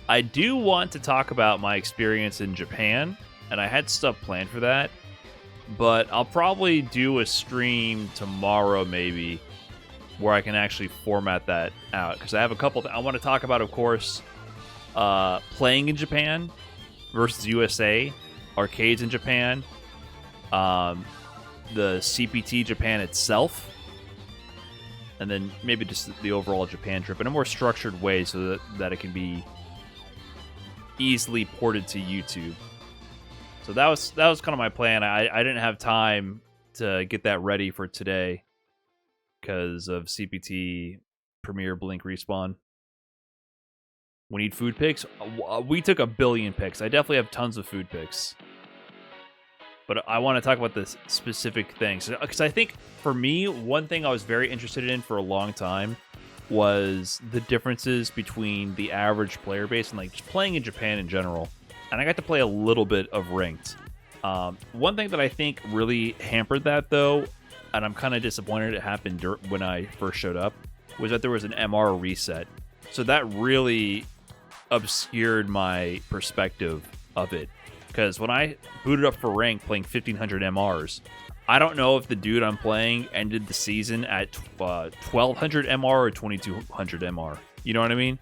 I do want to talk about my experience in Japan, and I had stuff planned for that, but I'll probably do a stream tomorrow, maybe, where I can actually format that out, because I have a couple. I want to talk about, of course, playing in Japan versus USA, arcades in Japan, the CPT Japan itself, and then maybe just the overall Japan trip in a more structured way so that it can be easily ported to YouTube. So that was kind of my plan. I didn't have time to get that ready for today because of CPT, Premiere, Blink, Respawn. We need food picks. We took 1 billion picks. I definitely have tons of food picks. But I want to talk about this specific things. Because I think, for me, one thing I was very interested in for a long time was the differences between the average player base and like just playing in Japan in general. And I got to play a little bit of ranked. One thing that I think really hampered that, though, and I'm kind of disappointed it happened when I first showed up, was that there was an MR reset. So that really obscured my perspective of it. Because when I booted up for rank playing 1500 MRs, I don't know if the dude I'm playing ended the season at 1200 MR or 2200 MR. You know what I mean?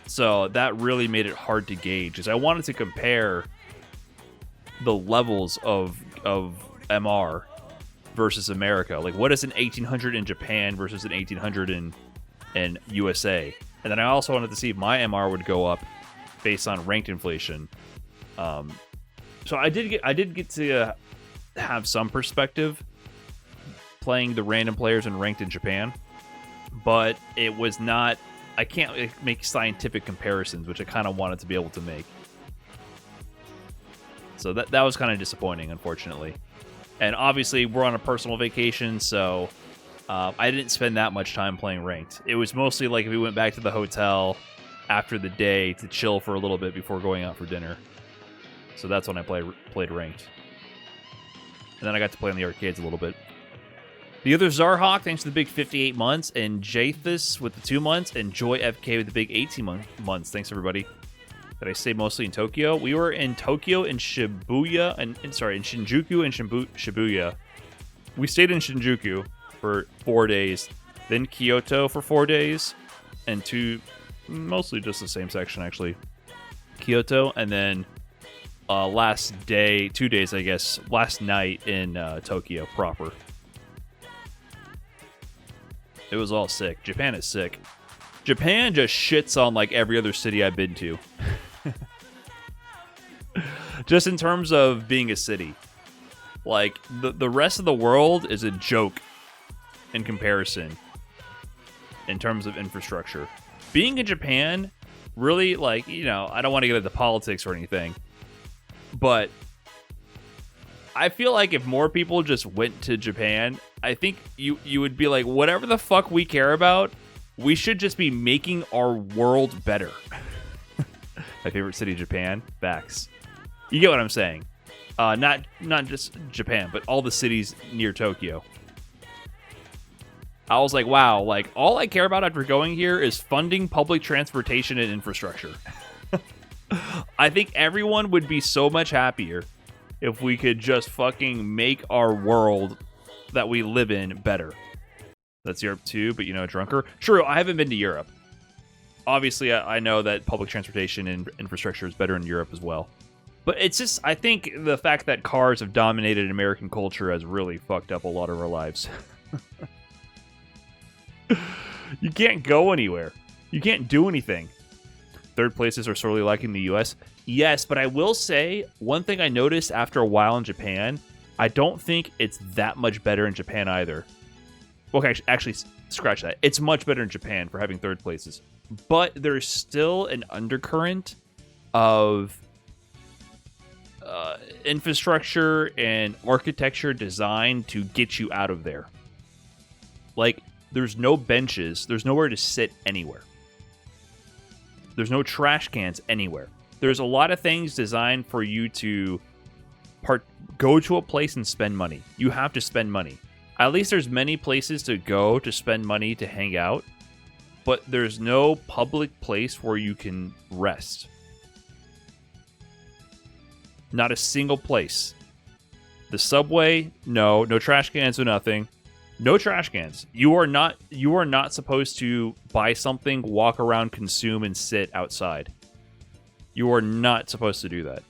So that really made it hard to gauge, because I wanted to compare the levels of MR versus America. Like, what is an 1800 in Japan versus an 1800 in USA? And then I also wanted to see if my MR would go up based on ranked inflation. So I did get to have some perspective playing the random players and ranked in Japan, but it was not. I can't make scientific comparisons, which I kind of wanted to be able to make. So that was kind of disappointing, unfortunately. And obviously, we're on a personal vacation, so I didn't spend that much time playing ranked. It was mostly like if we went back to the hotel after the day to chill for a little bit before going out for dinner. So that's when I played ranked. And then I got to play on the arcades a little bit. The other Zarhawk, thanks to the big 58 months, and Jathus with the 2 months, and Joy FK with the big 18 months. Thanks, everybody. That I stayed mostly in Tokyo. We were in Tokyo and Shibuya, in Shinjuku and Shibuya. We stayed in Shinjuku for 4 days, then Kyoto for 4 days, and mostly just the same section, actually. Kyoto, and then last day, 2 days, I guess, last night in Tokyo proper. It was all sick. Japan is sick. Japan just shits on like every other city I've been to. Just in terms of being a city. Like, the rest of the world is a joke in comparison in terms of infrastructure. Being in Japan, really, like, you know, I don't want to get into politics or anything, but I feel like if more people just went to Japan, I think you would be like, whatever the fuck we care about, we should just be making our world better. My favorite city, Japan. Facts. You get what I'm saying. Not just Japan, but all the cities near Tokyo. I was like, wow, like, all I care about after going here is funding public transportation and infrastructure. I think everyone would be so much happier if we could just fucking make our world that we live in better. That's Europe too, but, you know, drunker. True, I haven't been to Europe. Obviously, I know that public transportation and infrastructure is better in Europe as well. But it's just, I think the fact that cars have dominated American culture has really fucked up a lot of our lives. You can't go anywhere. You can't do anything. Third places are sorely lacking the US. Yes, but I will say, one thing I noticed after a while in Japan, I don't think it's that much better in Japan either. Okay, actually, scratch that. It's much better in Japan for having third places. But there's still an undercurrent of infrastructure and architecture designed to get you out of there. Like, there's no benches. There's nowhere to sit anywhere. There's no trash cans anywhere. There's a lot of things designed for you to go to a place and spend money. You have to spend money. At least there's many places to go to spend money to hang out. but there's no public place where you can rest. Not a single place. The subway, no trash cans or nothing. No trash cans. You are not supposed to buy something, walk around, consume, and sit outside. You are not supposed to do that.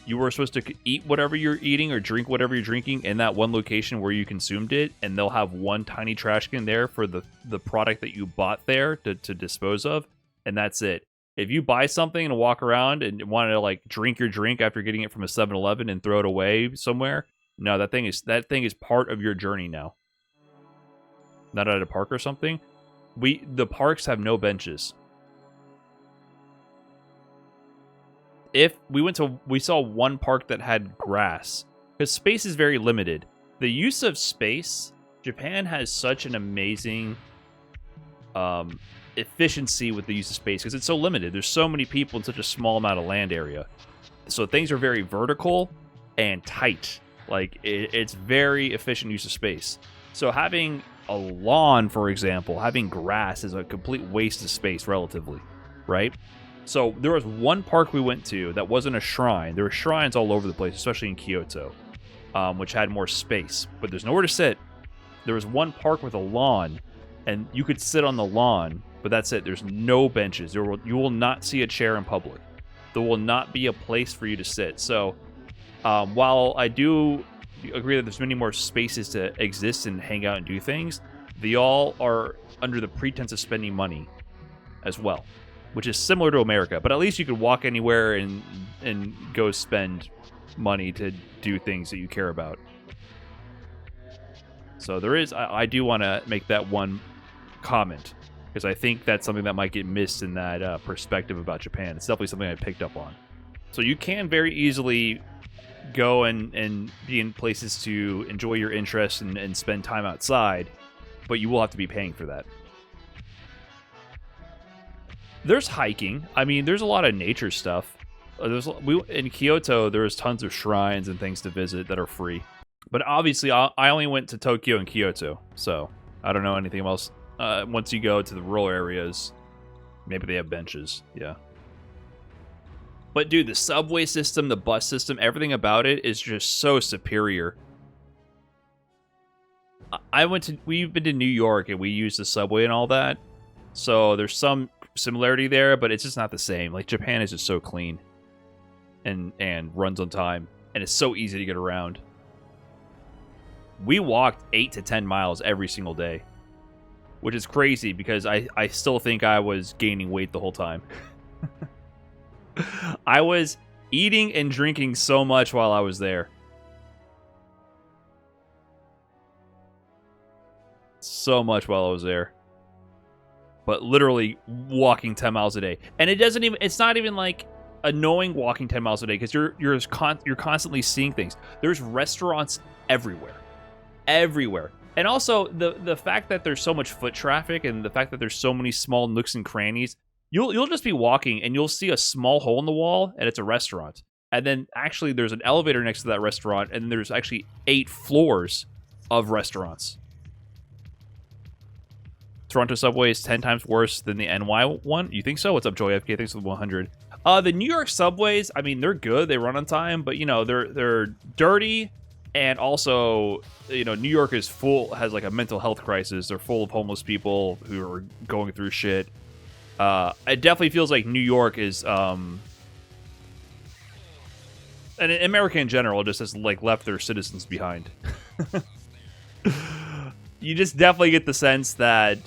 You are supposed to eat whatever you're eating or drink whatever you're drinking in that one location where you consumed it, and they'll have one tiny trash can there for the product that you bought there to dispose of, and that's it. If you buy something and walk around and want to like drink your drink after getting it from a 7-Eleven and throw it away somewhere, no, that thing is part of your journey now. Not at a park or something. The parks have no benches. If we saw one park that had grass, because space is very limited. The use of space, Japan has such an amazing efficiency with the use of space because it's so limited. There's so many people in such a small amount of land area. So things are very vertical and tight. Like, it's very efficient use of space. So having a lawn, for example, having grass is a complete waste of space relatively, right? So there was one park we went to that wasn't a shrine. There were shrines all over the place, especially in Kyoto, which had more space. But there's nowhere to sit. There was one park with a lawn, and you could sit on the lawn, but that's it. There's no benches. You will not see a chair in public. There will not be a place for you to sit. So while I do agree that there's many more spaces to exist and hang out and do things, they all are under the pretense of spending money as well, which is similar to America. But at least you could walk anywhere and go spend money to do things that you care about. So there is, I do want to make that one comment, because I think that's something that might get missed in that perspective about Japan. It's definitely something I picked up on. So you can very easily go and be in places to enjoy your interests and spend time outside, but you will have to be paying for that. There's hiking. I mean, there's a lot of nature stuff. In Kyoto, there was tons of shrines and things to visit that are free. But obviously, I only went to Tokyo and Kyoto, so I don't know anything else. Once you go to the rural areas, maybe they have benches. Yeah. But dude, the subway system, the bus system, everything about it is just so superior. We've been to New York and we used the subway and all that. So there's some similarity there, but it's just not the same. Like, Japan is just so clean and runs on time, and it's so easy to get around. We walked 8 to 10 miles every single day, which is crazy because I still think I was gaining weight the whole time. I was eating and drinking so much while I was there. So much while I was there. But literally walking 10 miles a day. And it's not even like annoying walking 10 miles a day, because you're constantly seeing things. There's restaurants everywhere. Everywhere. And also the fact that there's so much foot traffic and the fact that there's so many small nooks and crannies, you'll just be walking and you'll see a small hole in the wall and it's a restaurant. And then actually there's an elevator next to that restaurant, and there's actually 8 floors of restaurants. Toronto subway is 10 times worse than the NY one. You think so? What's up, Joy FK? Thanks for the 100. The New York subways, I mean, they're good. They run on time, but they're dirty. And also, New York has like a mental health crisis. They're full of homeless people who are going through shit. It definitely feels like New York is, and America in general just has like left their citizens behind. You just definitely get the sense that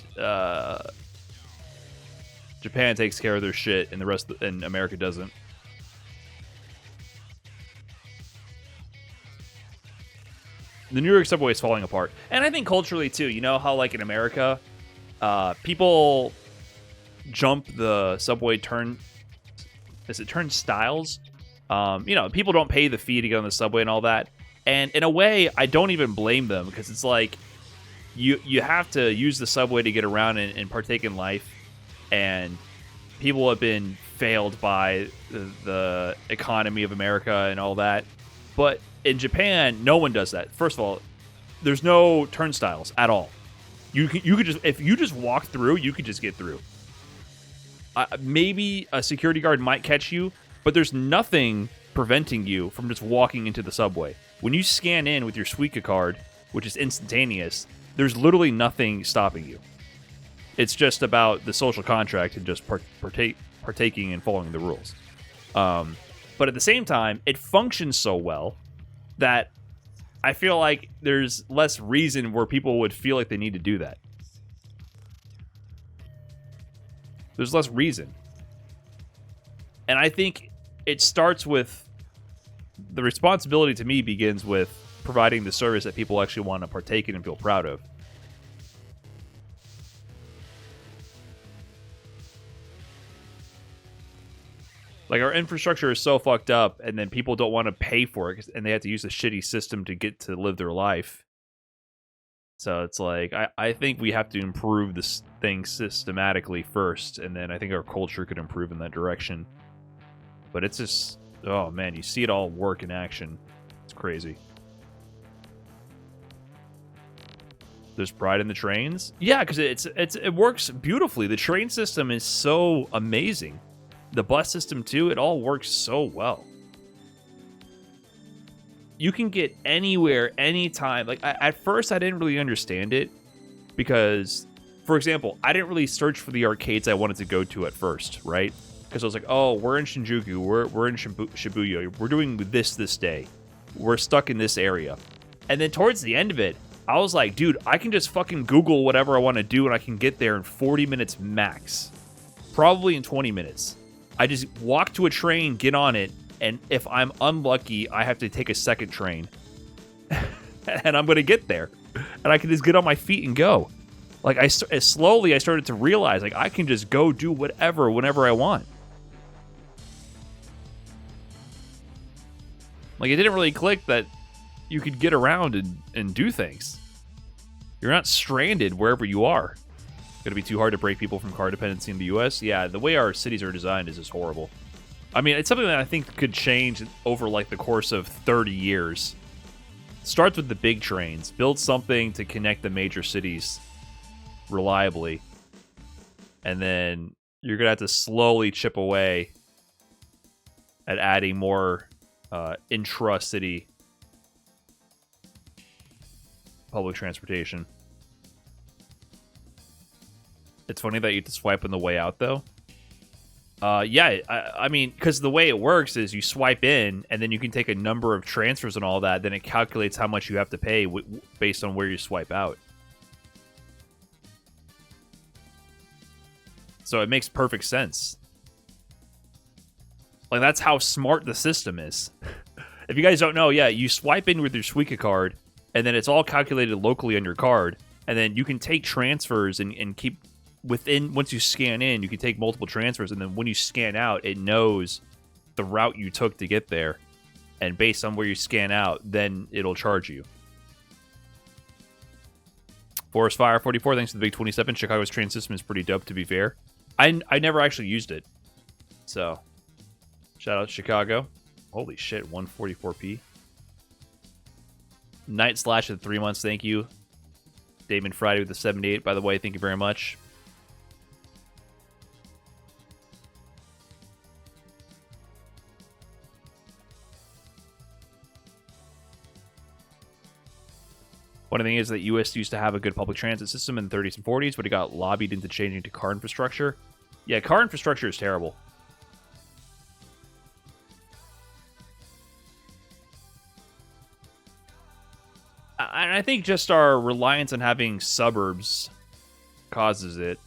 Japan takes care of their shit and America doesn't. The New York subway is falling apart. And I think culturally, too. You know how, like, in America, people jump the subway turnstiles? People don't pay the fee to get on the subway and all that. And in a way, I don't even blame them, because it's like, you have to use the subway to get around and partake in life. And people have been failed by the economy of America and all that. But in Japan, no one does that. First of all, there's no turnstiles at all. You could just, if you just walk through, you could just get through. Maybe a security guard might catch you, but there's nothing preventing you from just walking into the subway. When you scan in with your Suica card, which is instantaneous, there's literally nothing stopping you. It's just about the social contract and just partaking and following the rules. But at the same time, it functions so well that I feel like there's less reason where people would feel like they need to do that. There's less reason. And I think it starts with the responsibility to me begins with providing the service that people actually want to partake in and feel proud of. Like, our infrastructure is so fucked up, and then people don't want to pay for it, and they have to use a shitty system to get to live their life. So it's like, I think we have to improve this thing systematically first, and then I think our culture could improve in that direction. But it's just, oh man, you see it all work in action. It's crazy. There's pride in the trains? Yeah, because it works beautifully. The train system is so amazing. The bus system too, it all works so well. You can get anywhere, anytime. Like, at first I didn't really understand it because, for example, I didn't really search for the arcades I wanted to go to at first, right? Because I was like, oh, we're in Shinjuku, we're in Shibuya, we're doing this day, we're stuck in this area. And then towards the end of it, I was like, dude, I can just fucking Google whatever I want to do and I can get there in 40 minutes max. Probably in 20 minutes. I just walk to a train, get on it, and if I'm unlucky, I have to take a second train. And I'm going to get there. And I can just get on my feet and go. Like, slowly I started to realize, like, I can just go do whatever, whenever I want. Like, it didn't really click that you could get around and do things. You're not stranded wherever you are. Gonna be too hard to break people from car dependency in the US? Yeah, the way our cities are designed is just horrible. I mean, it's something that I think could change over, like, the course of 30 years. Starts with the big trains. Build something to connect the major cities reliably. And then you're gonna have to slowly chip away at adding more intra-city public transportation. It's funny that you have to swipe on the way out, though. Yeah, I mean, because the way it works is you swipe in, and then you can take a number of transfers and all that, then it calculates how much you have to pay based on where you swipe out. So it makes perfect sense. Like, that's how smart the system is. If you guys don't know, yeah, you swipe in with your Suica card, and then it's all calculated locally on your card, and then you can take transfers and keep... once you scan in, you can take multiple transfers, and then when you scan out, it knows the route you took to get there. And based on where you scan out, then it'll charge you. Forest Fire 44, thanks to the big 27. Chicago's train system is pretty dope, to be fair. I never actually used it. So, shout out to Chicago. Holy shit, 144p. Night Slash at 3 months, thank you. Damon Friday with the 78, by the way, thank you very much. One thing is that US used to have a good public transit system in the 30s and 40s, but it got lobbied into changing to car infrastructure. Yeah, car infrastructure is terrible. And I think just our reliance on having suburbs causes it.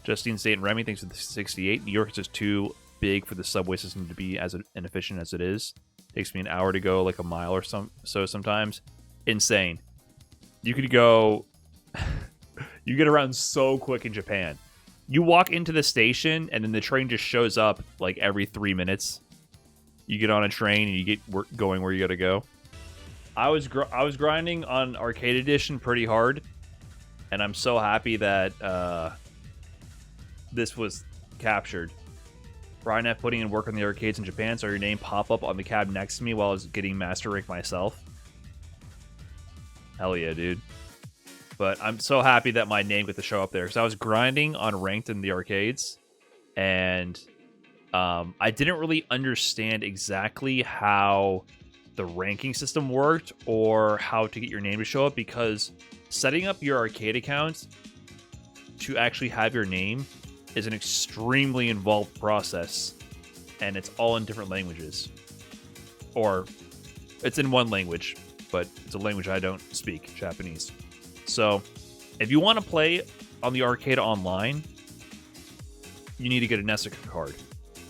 Justine State and Remy thinks of the 68. New York is just too big for the subway system to be as inefficient as it is. Takes me an hour to go like a mile or so sometimes. Insane. You could go... you get around so quick in Japan. You walk into the station, and then the train just shows up like every 3 minutes. You get on a train, and you get going where you gotta go. I was grinding on Arcade Edition pretty hard, and I'm so happy that this was captured. Brian F. putting in work on the arcades in Japan, saw your name pop up on the cab next to me while I was getting Master Rank myself. Hell yeah, dude. But I'm so happy that my name got to show up there because I was grinding on ranked in the arcades, and I didn't really understand exactly how the ranking system worked or how to get your name to show up, because setting up your arcade account to actually have your name is an extremely involved process, and it's all in different languages. Or it's in one language, but it's a language I don't speak, Japanese. So if you want to play on the arcade online, you need to get a NESica card.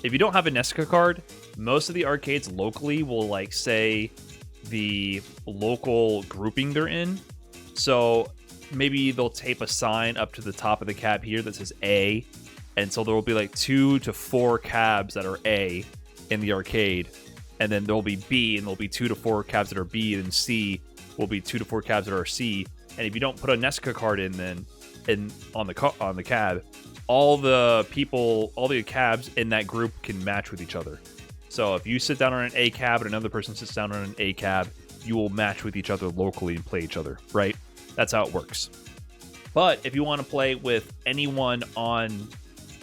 If you don't have a NESica card, most of the arcades locally will like say the local grouping they're in. So maybe they'll tape a sign up to the top of the cab here that says A, and so there will be like 2 to 4 cabs that are A in the arcade, and then there'll be B, and there'll be 2 to 4 cabs that are B, and C will be 2 to 4 cabs that are C. And if you don't put a NESica card in, then on the cab, all the cabs in that group can match with each other. So if you sit down on an A cab and another person sits down on an A cab, you will match with each other locally and play each other, right? That's how it works. But if you want to play with anyone on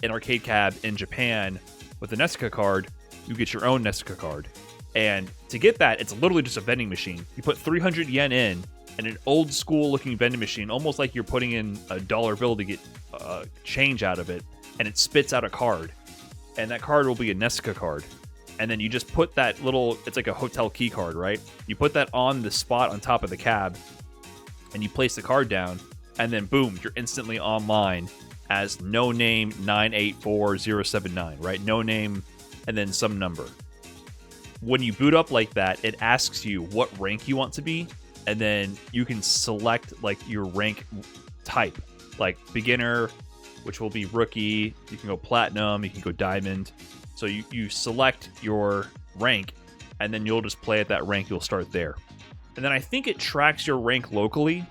an arcade cab in Japan with a NESica card, you get your own NESica card. And to get that, it's literally just a vending machine. You put 300 yen in, and an old school looking vending machine, almost like you're putting in a dollar bill to get change out of it, and it spits out a card. And that card will be a NESica card. And then you just put that little, it's like a hotel key card, right? You put that on the spot on top of the cab, and you place the card down, and then boom, you're instantly online as no name 984079, right? No name, and then some number. When you boot up like that, it asks you what rank you want to be, and then you can select like your rank type, like beginner, which will be rookie. You can go platinum, you can go diamond. So you select your rank, and then you'll just play at that rank. You'll start there. And then I think it tracks your rank locally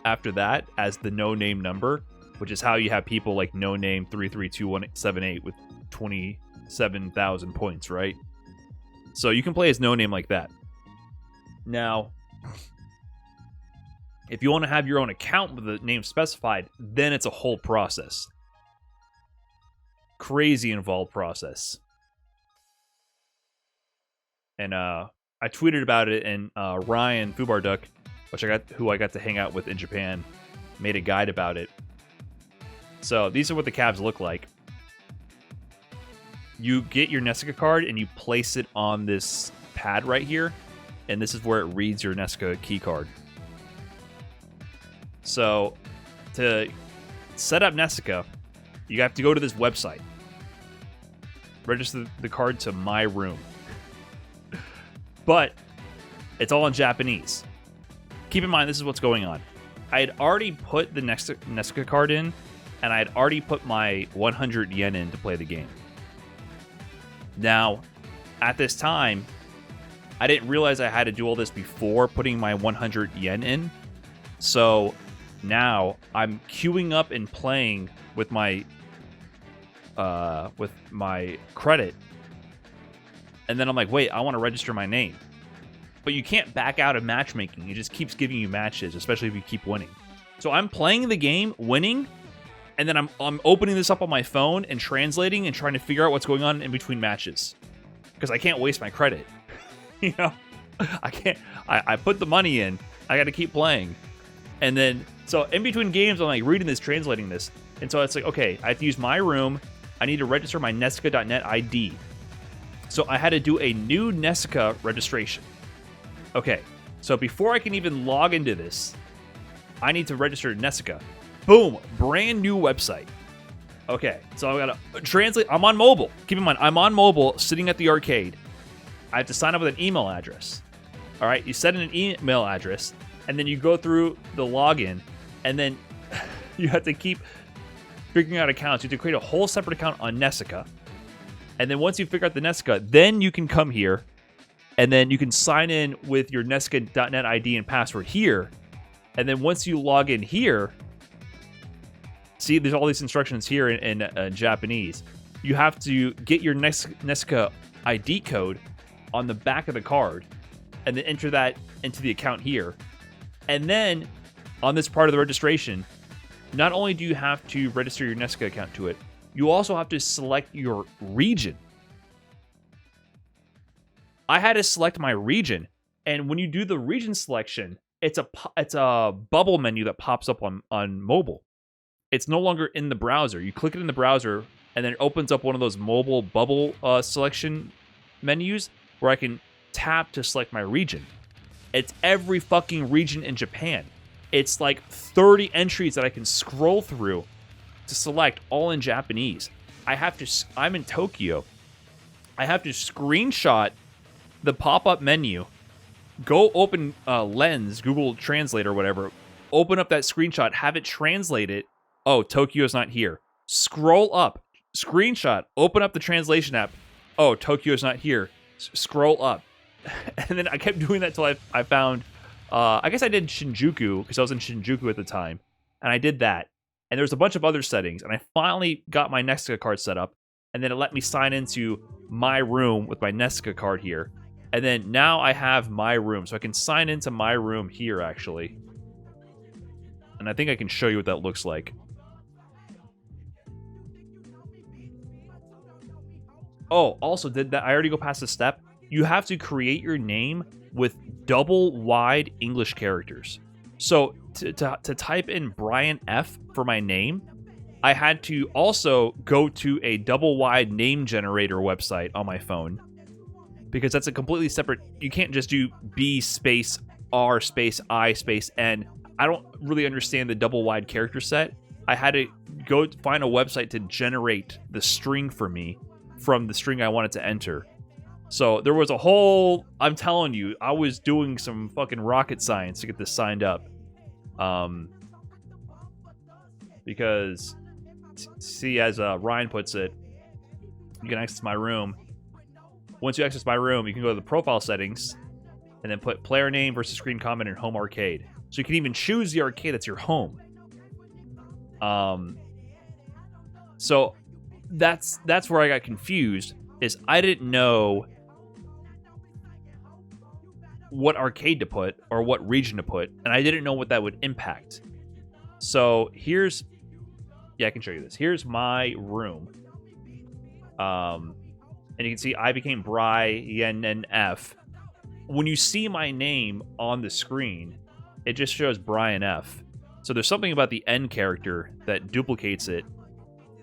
after that as the no name number, which is how you have people like no name 332178 with 27,000 points, right? So you can play as no name like that. Now, if you want to have your own account with the name specified, then it's a whole process. Crazy involved process. And I tweeted about it, and Ryan Fubarduck, who I got to hang out with in Japan, made a guide about it. So these are what the cabs look like. You get your NESica card and you place it on this pad right here, and this is where it reads your NESica key card. So to set up NESica, you have to go to this website. Register the card to My Room. But it's all in Japanese. Keep in mind, this is what's going on. I had already put the NESica card in, and I had already put my 100 yen in to play the game. Now, at this time, I didn't realize I had to do all this before putting my 100 yen in. So now I'm queuing up and playing with my credit. And then I'm like, wait, I want to register my name. But you can't back out of matchmaking. It just keeps giving you matches, especially if you keep winning. So I'm playing the game, winning, and then I'm opening this up on my phone and translating and trying to figure out what's going on in between matches. Because I can't waste my credit. You know? I can't. I put the money in. I got to keep playing. And then, so in between games, I'm like reading this, translating this. And so it's like, okay, I have to use My Room. I need to register my NESica.net ID. So I had to do a new NESica registration. Okay, so before I can even log into this, I need to register NESica. Boom, brand new website. Okay, so I gotta translate. I'm on mobile. Keep in mind, I'm on mobile, sitting at the arcade. I have to sign up with an email address. All right, you set in an email address, and then you go through the login, and then you have to keep figuring out accounts. You have to create a whole separate account on NESica. And then once you figure out the NESica, then you can come here, and then you can sign in with your NESica.net ID and password here. And then once you log in here, see, there's all these instructions here in Japanese. You have to get your NESica ID code on the back of the card, and then enter that into the account here. And then on this part of the registration, not only do you have to register your Nesca account to it, you also have to select your region. I had to select my region, and when you do the region selection, it's a bubble menu that pops up on mobile. It's no longer in the browser. You click it in the browser, and then it opens up one of those mobile bubble selection menus where I can tap to select my region. It's every fucking region in Japan. It's like 30 entries that I can scroll through to select, all in Japanese. I'm in Tokyo. I have to screenshot the pop-up menu, go open Lens, Google Translate or whatever, open up that screenshot, have it translate it. Oh, Tokyo's not here. Scroll up, screenshot, open up the translation app. Oh, Tokyo's not here. Scroll up. And then I kept doing that till I found, I guess I did Shinjuku, because I was in Shinjuku at the time. And I did that. And there's a bunch of other settings. And I finally got my Nesca card set up. And then it let me sign into my room with my Nesca card here. And then now I have my room. So I can sign into my room here, actually. And I think I can show you what that looks like. Oh, also, did that? I already go past the step. You have to create your name with double wide English characters. So to type in Brian F for my name, I had to also go to a double wide name generator website on my phone, because that's a completely separate. You can't just do B space R space I space N. I don't really understand the double wide character set. I had to go find a website to generate the string for me from the string I wanted to enter. So there was a whole, I'm telling you, I was doing some fucking rocket science to get this signed up. Because, see, as Ryan puts it, you can access my room. Once you access my room, you can go to the profile settings and then put player name versus screen comment and home arcade. So you can even choose the arcade that's your home. So that's where I got confused, is I didn't know what arcade to put or what region to put, and I didn't know what that would impact. So here's, yeah, I can show you this. Here's my room. And you can see I became BrianNF. When you see my name on the screen, it just shows Brian F. So there's something about the N character that duplicates it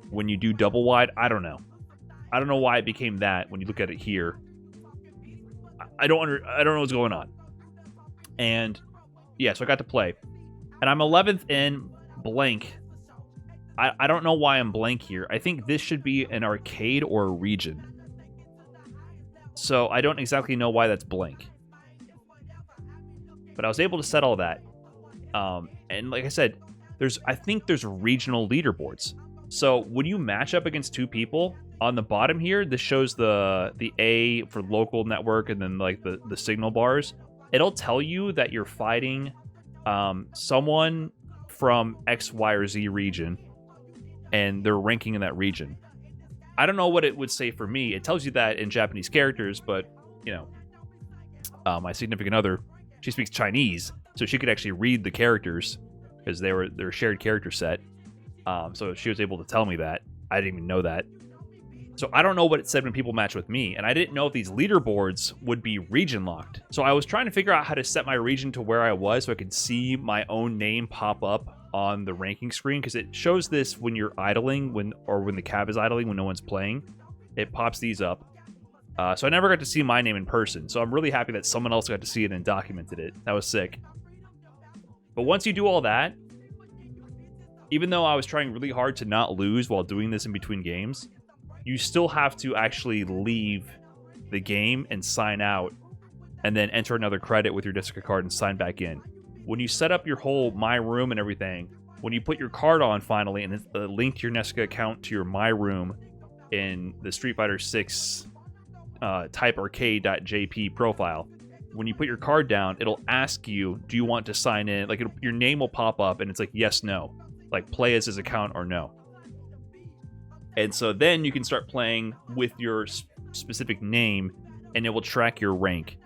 when you do double wide. I don't know. I don't know why it became that when you look at it here. I don't know what's going on. And yeah, so I got to play. And I'm 11th in blank. I don't know why I'm blank here. I think this should be an arcade or a region. So I don't exactly know why that's blank. But I was able to set all that. And like I said, I think there's regional leaderboards. So when you match up against two people, on the bottom here, this shows the A for local network and then like the signal bars. It'll tell you that you're fighting someone from X, Y, or Z region, and they're ranking in that region. I don't know what it would say for me. It tells you that in Japanese characters, but, you know, my significant other, she speaks Chinese, so she could actually read the characters because they're a shared character set. So she was able to tell me that. I didn't even know that. So I don't know what it said when people match with me, and I didn't know if these leaderboards would be region locked. So I was trying to figure out how to set my region to where I was so I could see my own name pop up on the ranking screen, because it shows this when you're idling, when the cab is idling, when no one's playing. It pops these up. So I never got to see my name in person, so I'm really happy that someone else got to see it and documented it. That was sick. But once you do all that, even though I was trying really hard to not lose while doing this in between games, you still have to actually leave the game and sign out, and then enter another credit with your Nesca card and sign back in. When you set up your whole My Room and everything, when you put your card on finally and link your Nesca account to your My Room in the Street Fighter 6 type arcade.jp profile, when you put your card down, it'll ask you, do you want to sign in? Like, your name will pop up and it's like, yes, no. Like, play as his account or no. And so then you can start playing with your specific name, and it will track your rank,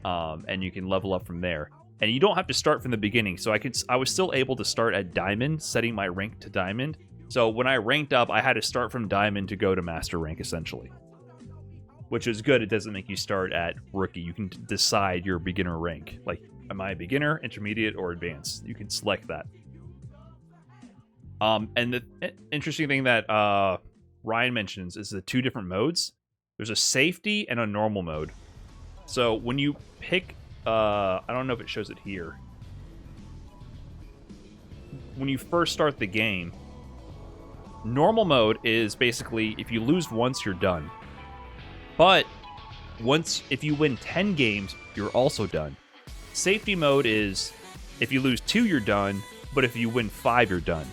and you can level up from there. and you don't have to start from the beginning. So I was still able to start at diamond, setting my rank to diamond. So when I ranked up, I had to start from diamond to go to master rank, essentially. Which is good. It doesn't make you start at rookie. You can decide your beginner rank. Like, am I a beginner, intermediate, or advanced? You can select that. And the interesting thing that Ryan mentions is the 2 different modes. There's a safety and a normal mode. So when you pick, I don't know if it shows it here. When you first start the game, normal mode is basically if you lose once, you're done. But if you win 10 games, you're also done. Safety mode is if you lose 2, you're done, but if you win 5, you're done.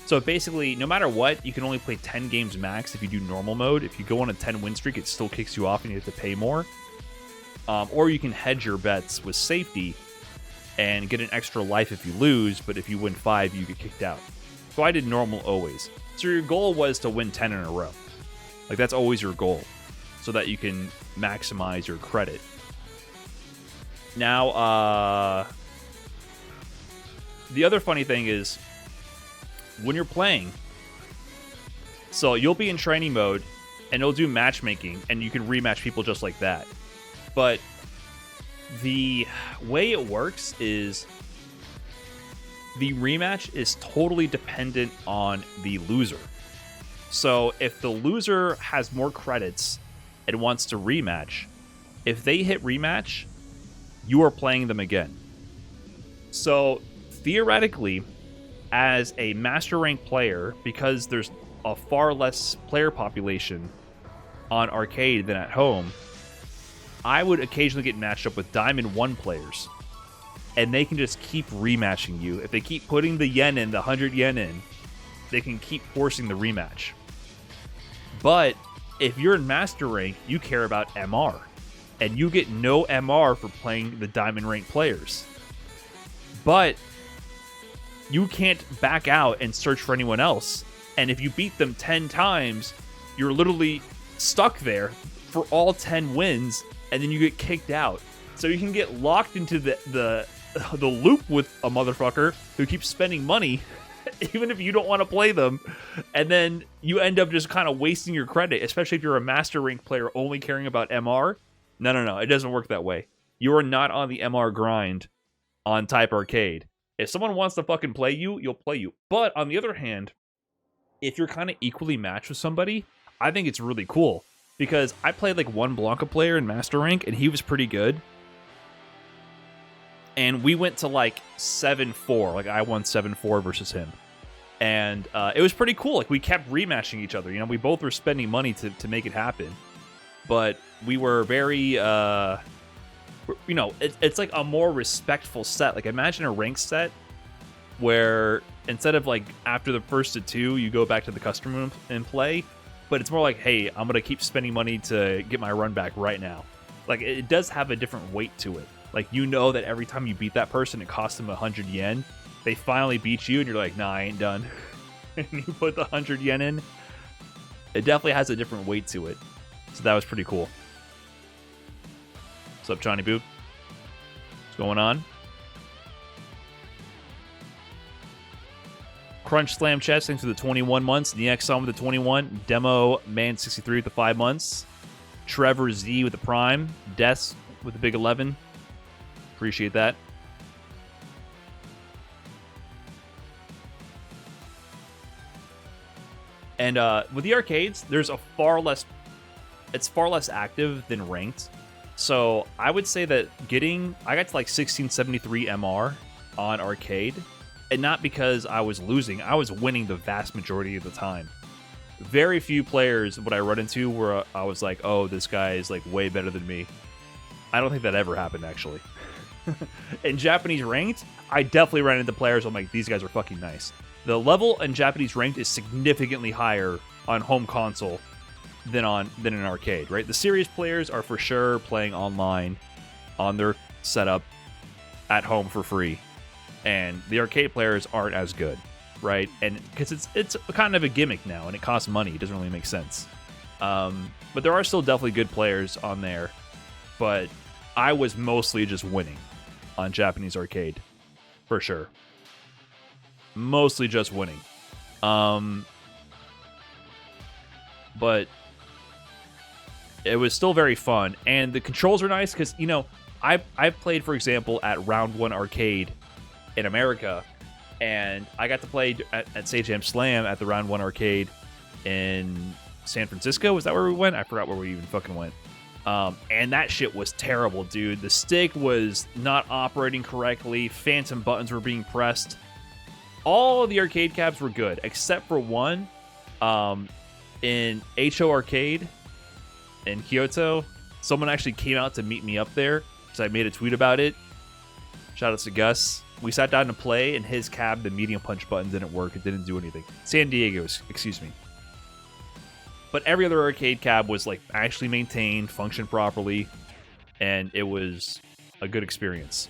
So basically, no matter what, you can only play 10 games max if you do normal mode. If you go on a 10 win streak, it still kicks you off and you have to pay more. Or you can hedge your bets with safety and get an extra life if you lose, but if you win 5, you get kicked out. So I did normal always. So your goal was to win 10 in a row. Like, that's always your goal, so that you can maximize your credit. Now, the other funny thing is, when you're playing, so you'll be in training mode, and it'll do matchmaking, and you can rematch people just like that. But the way it works is the rematch is totally dependent on the loser. So if the loser has more credits and wants to rematch, if they hit rematch, you are playing them again. So theoretically, as a master rank player, because there's a far less player population on arcade than at home, I would occasionally get matched up with Diamond 1 players, and they can just keep rematching you. If they keep putting the yen in, the 100 yen in, they can keep forcing the rematch. But if you're in master rank, you care about MR, and you get no MR for playing the diamond rank players. But you can't back out and search for anyone else. And if you beat them 10 times, you're literally stuck there for all 10 wins, and then you get kicked out. So you can get locked into the loop with a motherfucker who keeps spending money even if you don't want to play them, and then you end up just kind of wasting your credit, especially if you're a master rank player only caring about MR. No, it doesn't work that way. You are not on the MR grind on Type Arcade. If someone wants to fucking play you, you'll play you. But on the other hand, if you're kind of equally matched with somebody, I think it's really cool. Because I played like one Blanca player in Master Rank, and he was pretty good. And we went to like 7-4. Like, I won 7-4 versus him. And it was pretty cool. Like, we kept rematching each other. You know, we both were spending money to make it happen. But we were very, you know, it's like a more respectful set. Like, imagine a ranked set where instead of like after the first of 2, you go back to the customer room and play. But it's more like, hey, I'm going to keep spending money to get my run back right now. Like, it does have a different weight to it. Like, you know that every time you beat that person, it costs them 100 yen. They finally beat you, and you're like, nah, I ain't done. And you put the 100 yen in. It definitely has a different weight to it. So that was pretty cool. What's up, Johnny Boo? What's going on? Crunch Slam Chess, thanks for the 21 months. The Exxon with the 21. Demo Man 63 with the 5 months. Trevor Z with the Prime. Des with the big 11. Appreciate that. And with the arcades, there's a it's far less active than ranked. So I would say that I got to like 1673 MR on arcade. And not because I was losing, I was winning the vast majority of the time. Very few players would I run into where I was like, oh, this guy is like way better than me. I don't think that ever happened, actually. In Japanese ranked, I definitely ran into players I'm like, these guys are fucking nice. The level in Japanese ranked is significantly higher on home console than in arcade, right? The serious players are for sure playing online on their setup at home for free. And the arcade players aren't as good, right? And because it's kind of a gimmick now, and it costs money. It doesn't really make sense. But there are still definitely good players on there. But I was mostly just winning. on Japanese arcade, for sure. Mostly just winning. But it was still very fun, and the controls are nice because, you know, I've played, for example, at Round 1 Arcade in America, and I got to play at Sage Jam Slam at the Round 1 Arcade in San Francisco. Was that where we went? I forgot where we even fucking went. And that shit was terrible, dude. The stick was not operating correctly. Phantom buttons were being pressed. All of the arcade cabs were good, except for one. In HO Arcade in Kyoto, someone actually came out to meet me up there because I made a tweet about it. Shout out to Gus. We sat down to play, and his cab, the medium punch button, didn't work. It didn't do anything. San Diego, excuse me. But every other arcade cab was like actually maintained, functioned properly, and it was a good experience.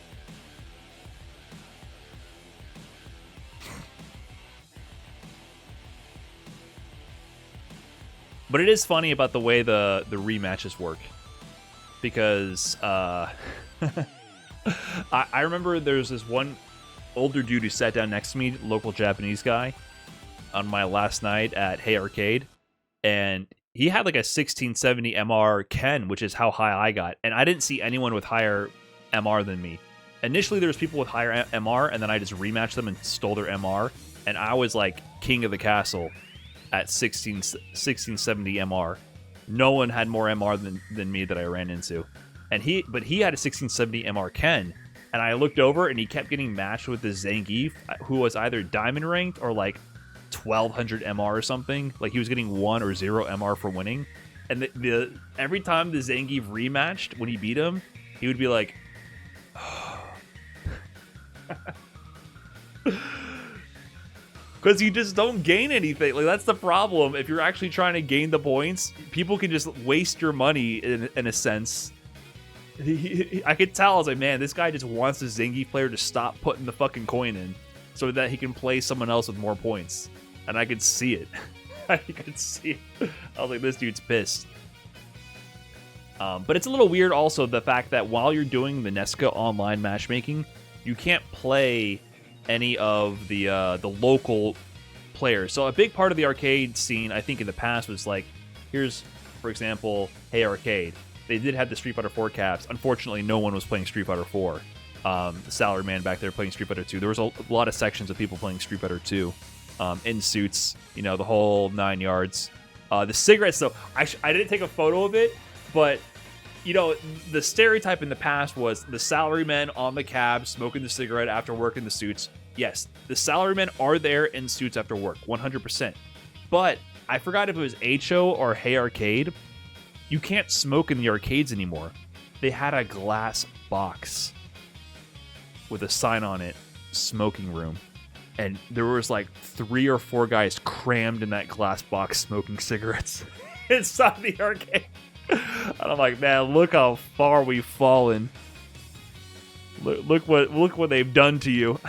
But it is funny about the way the rematches work, because I remember there's this one older dude who sat down next to me, local Japanese guy, on my last night at Hey Arcade, and he had like a 1670 MR Ken, which is how high I got, and I didn't see anyone with higher MR than me. Initially, there was people with higher MR, and then I just rematched them and stole their MR, and I was like king of the castle at 1670 MR. No one had more MR than me that I ran into. And he had a 1670 MR Ken, and I looked over and he kept getting matched with the Zangief, who was either diamond ranked or like 1200 MR or something. Like he was getting 1 or 0 MR for winning. And every time the Zangief rematched, when he beat him, he would be like, because you just don't gain anything. Like, that's the problem. If you're actually trying to gain the points, people can just waste your money in a sense. I could tell. I was like, man, this guy just wants the Zangief player to stop putting the fucking coin in so that he can play someone else with more points. And I could see it. I could see it. I was like, this dude's pissed. But it's a little weird also, the fact that while you're doing the Nesca online matchmaking, you can't play any of the local players. So a big part of the arcade scene, I think in the past, was like, here's, for example, Hey Arcade. They did have the Street Fighter 4 caps. Unfortunately, no one was playing Street Fighter 4. The Salaryman back there playing Street Fighter 2. There was a lot of sections of people playing Street Fighter 2 in suits, you know, the whole 9 yards. The cigarettes, though, I didn't take a photo of it, but you know, the stereotype in the past was the salarymen on the cab smoking the cigarette after work in the suits. Yes, the salarymen are there in suits after work, 100%. But I forgot if it was HO or Hey Arcade. You can't smoke in the arcades anymore. They had a glass box with a sign on it, smoking room. And there was like 3 or 4 guys crammed in that glass box smoking cigarettes inside the arcade. And I'm like, man, look how far we've fallen. Look what they've done to you.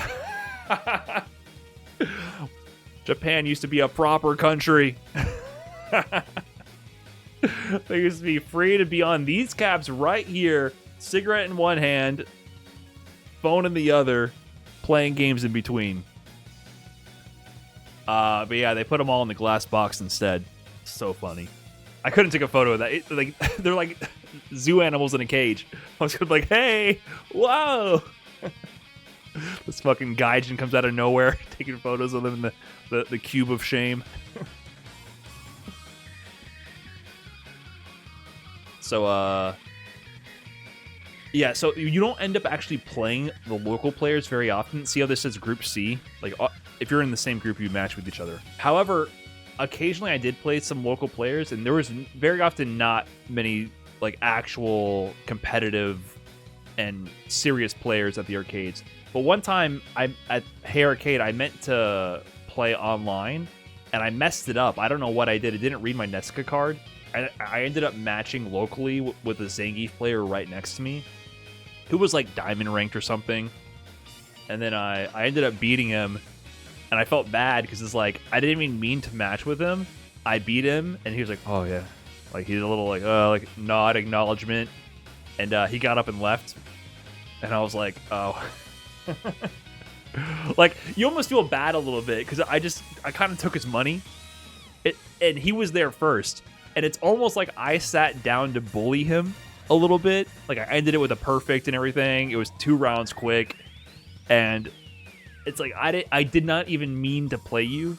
Japan used to be a proper country. They used to be free to be on these cabs right here, cigarette in one hand, phone in the other, playing games in between. But yeah, they put them all in the glass box instead. So funny. I couldn't take a photo of that. They're like zoo animals in a cage. I was gonna be like, hey, whoa! This fucking gaijin comes out of nowhere, taking photos of them in the cube of shame. So, yeah, so you don't end up actually playing the local players very often. See how this says Group C? Like, if you're in the same group, you match with each other. However, occasionally I did play some local players, and there was very often not many like actual competitive and serious players at the arcades. But one time at Hey Arcade, I meant to play online, and I messed it up. I don't know what I did. It didn't read my Nesca card. I ended up matching locally with a Zangief player right next to me, who was like diamond ranked or something. And then I ended up beating him. And I felt bad because it's like, I didn't even mean to match with him. I beat him, and he was like, oh, yeah. Like, he's a little like nod acknowledgement. And he got up and left. And I was like, oh. Like, you almost feel bad a little bit because I kind of took his money. And he was there first. And it's almost like I sat down to bully him a little bit. Like, I ended it with a perfect and everything. It was 2 rounds quick. And it's like, I did not even mean to play you.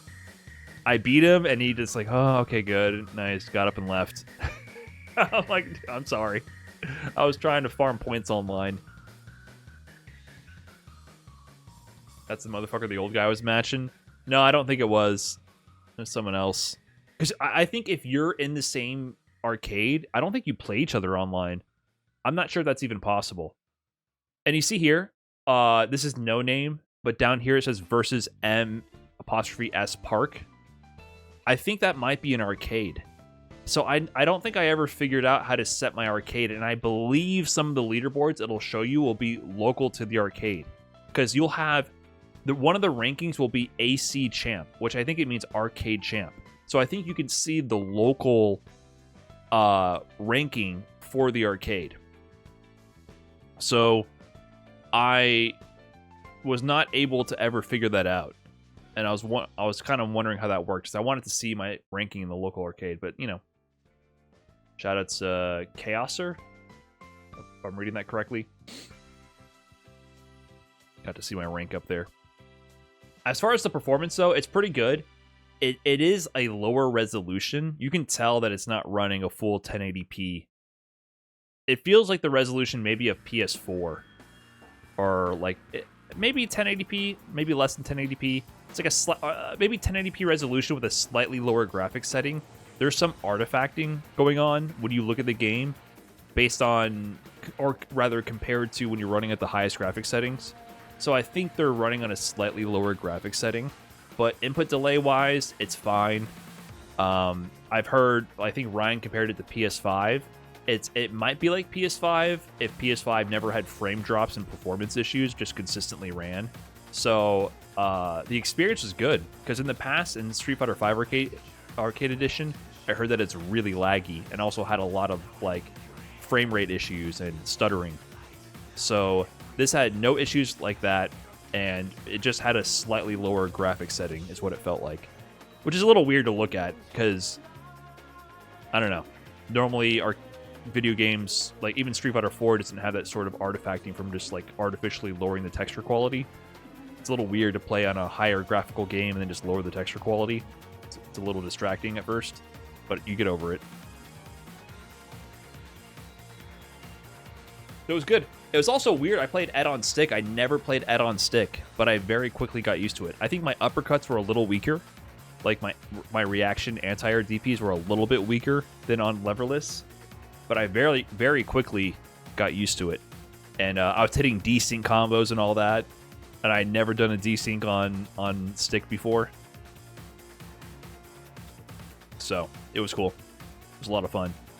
I beat him, and he just like, oh, okay, good. Nice. Got up and left. I'm like, I'm sorry. I was trying to farm points online. That's the motherfucker the old guy was matching? No, I don't think it was. There's someone else. Because I think if you're in the same arcade, I don't think you play each other online. I'm not sure that's even possible. And you see here, this is no name, but down here it says versus M''S Park. I think that might be an arcade. So I don't think I ever figured out how to set my arcade, and I believe some of the leaderboards it'll show you will be local to the arcade. Because you'll have, one of the rankings will be AC Champ, which I think it means Arcade Champ. So I think you can see the local ranking for the arcade. So I was not able to ever figure that out. And I was kind of wondering how that works. I wanted to see my ranking in the local arcade, but you know. Shout out to Chaoser, if I'm reading that correctly. Got to see my rank up there. As far as the performance, though, it's pretty good. It is a lower resolution. You can tell that it's not running a full 1080p. It feels like the resolution maybe of PS4. Or like, maybe 1080p, maybe less than 1080p. It's like maybe 1080p resolution with a slightly lower graphics setting. There's some artifacting going on when you look at the game based on, or rather compared to when you're running at the highest graphics settings. So I think they're running on a slightly lower graphics setting, but input delay wise, it's fine. I've heard, I think Ryan compared it to PS5. It might be like PS5 if PS5 never had frame drops and performance issues, just consistently ran. So the experience is good, because in the past, in Street Fighter V Arcade Edition, I heard that it's really laggy and also had a lot of like frame rate issues and stuttering. So this had no issues like that, and it just had a slightly lower graphic setting is what it felt like, which is a little weird to look at because, I don't know, normally our video games, like even Street Fighter 4 doesn't have that sort of artifacting from just like artificially lowering the texture quality. It's a little weird to play on a higher graphical game and then just lower the texture quality. It's a little distracting at first, but you get over it. It was good. It was also weird. I played Ed on stick. I never played Ed on stick, but I very quickly got used to it. I think my uppercuts were a little weaker. Like my reaction anti-air DPs were a little bit weaker than on leverless, but I very quickly got used to it. And I was hitting desync combos and all that, and I had never done a desync on stick before. So it was cool. It was a lot of fun.